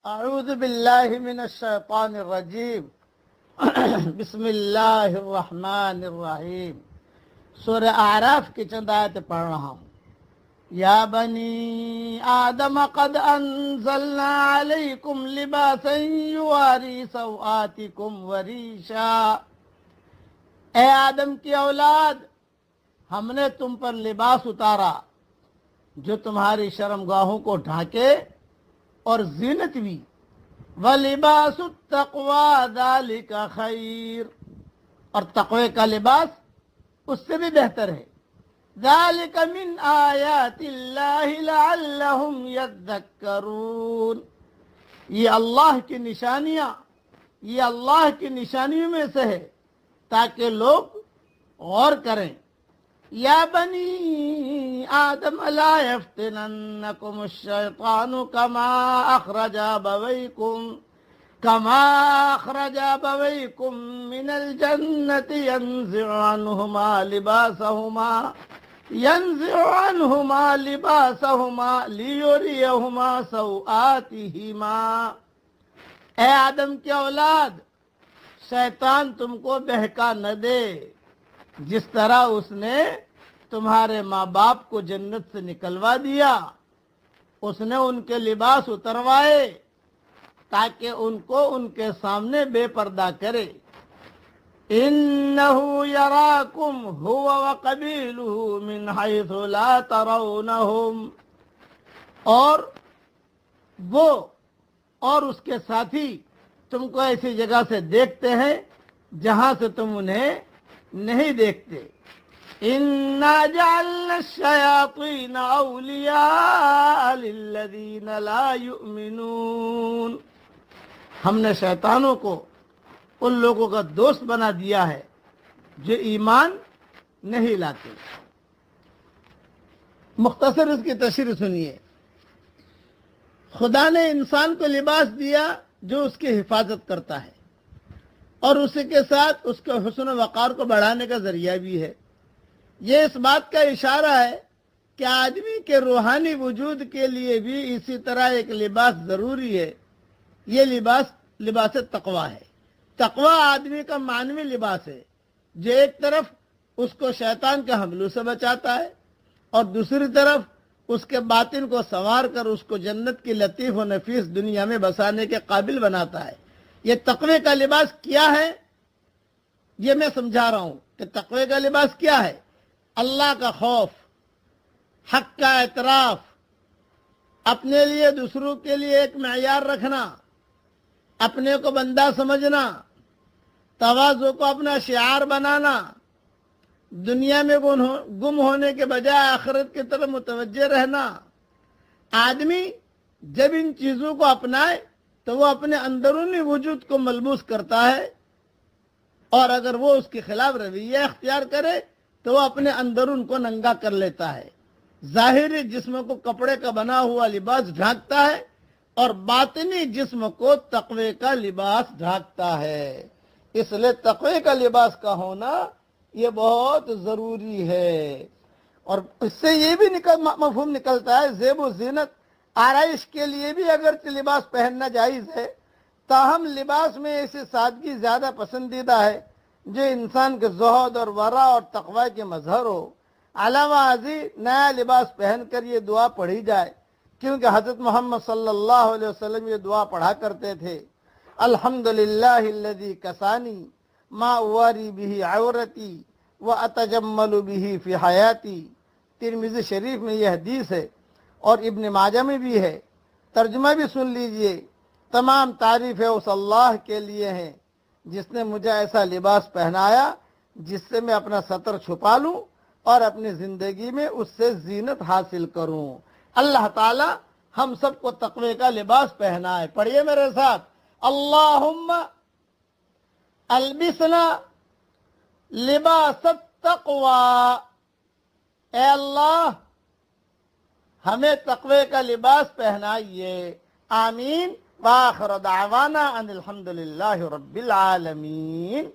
اعوذ باللہ من الشیطان الرجیم بسم اللہ الرحمن الرحیم سورہ اعراف کی چند آیتیں پڑھ رہا ہوں۔ یا بنی آدم قد انزلنا علیکم لباسا یواری سوآتکم وریشا، اے آدم کی اولاد، ہم نے تم پر لباس اتارا جو تمہاری شرمگاہوں کو ڈھانکے اور زینت بھی۔ وَلِبَاسُ التَّقْوَى ذَلِكَ خَيْرٌ، اور تقوی کا لباس اس سے بھی بہتر ہے۔ ذَلِكَ مِنْ آیَاتِ اللَّهِ لَعَلَّهُمْ يَذَّكَّرُونَ، یہ اللہ کی نشانیاں، یہ اللہ کی نشانیوں میں سے ہے تاکہ لوگ غور کریں۔ یا بنی آدم لا یفتننکم الشیطان کما اخرج ابویکم من الجنة ينزع عنہما لباسہما لیریہما سوآتہما، اے آدم کی اولاد، شیطان تم کو بہکا نہ دے جس طرح اس نے تمہارے ماں باپ کو جنت سے نکلوا دیا، اس نے ان کے لباس اتروائے تاکہ ان کو ان کے سامنے بے پردہ کرے۔ انہو یراکم ہو وقبیلہ من حیث لا ترونہم، اور وہ اور اس کے ساتھی تم کو ایسی جگہ سے دیکھتے ہیں جہاں سے تم انہیں نہیں دیکھتے۔ اِنَّا جَعَلْنَا الشَّيَاطِينَ أَوْلِيَاءَ لِلَّذِينَ لَا يُؤْمِنُونَ، ہم نے شیطانوں کو ان لوگوں کا دوست بنا دیا ہے جو ایمان نہیں لاتے۔ مختصر اس کی تشریح سنیے۔ خدا نے انسان کو لباس دیا جو اس کی حفاظت کرتا ہے اور اسی کے ساتھ اس کے حسن و وقار کو بڑھانے کا ذریعہ بھی ہے۔ یہ اس بات کا اشارہ ہے کہ آدمی کے روحانی وجود کے لیے بھی اسی طرح ایک لباس ضروری ہے۔ یہ لباس تقویٰ ہے۔ تقویٰ آدمی کا معنوی لباس ہے جو ایک طرف اس کو شیطان کے حملوں سے بچاتا ہے اور دوسری طرف اس کے باطن کو سنوار کر اس کو جنت کی لطیف و نفیس دنیا میں بسانے کے قابل بناتا ہے۔ یہ تقوی کا لباس کیا ہے، یہ میں سمجھا رہا ہوں کہ تقوی کا لباس کیا ہے۔ اللہ کا خوف، حق کا اعتراف، اپنے لیے دوسروں کے لیے ایک معیار رکھنا، اپنے کو بندہ سمجھنا، تواضع کو اپنا شعار بنانا، دنیا میں گم ہونے کے بجائے آخرت کی طرف متوجہ رہنا۔ آدمی جب ان چیزوں کو اپنائے تو وہ اپنے اندرونی وجود کو ملبوس کرتا ہے، اور اگر وہ اس کے خلاف رویہ اختیار کرے تو وہ اپنے اندرون کو ننگا کر لیتا ہے۔ ظاہری جسم کو کپڑے کا بنا ہوا لباس ڈھانکتا ہے اور باطنی جسم کو تقوی کا لباس ڈھانکتا ہے۔ اس لیے تقوی کا لباس کا ہونا یہ بہت ضروری ہے۔ اور اس سے یہ بھی مفہوم نکلتا ہے، زیب و زینت، آرائش کے لیے بھی اگرچہ لباس پہننا جائز ہے، تاہم لباس میں ایسی سادگی زیادہ پسندیدہ ہے جو انسان کے زہد اور ورع اور تقوی کے مظہر ہو۔ علاوہ ازیں نیا لباس پہن کر یہ دعا پڑھی جائے، کیونکہ حضرت محمد صلی اللہ علیہ وسلم یہ دعا پڑھا کرتے تھے۔ الحمدللہ الذی کسانی ما اواری بہ عورتی واتجمل بہ فی حیاتی، ترمذی شریف میں یہ حدیث ہے اور ابن ماجہ میں بھی ہے۔ ترجمہ بھی سن لیجئے۔ تمام تعریفیں اس اللہ کے لیے ہیں جس نے مجھے ایسا لباس پہنایا جس سے میں اپنا ستر چھپا لوں اور اپنی زندگی میں اس سے زینت حاصل کروں۔ اللہ تعالی ہم سب کو تقوی کا لباس پہنائے۔ پڑھیے میرے ساتھ، اللہم البسنا لباس التقوی، اے اللہ ہمیں تقوی کا لباس پہنائیے۔ آمین۔ وآخر دعوانا ان الحمدللہ رب العالمین۔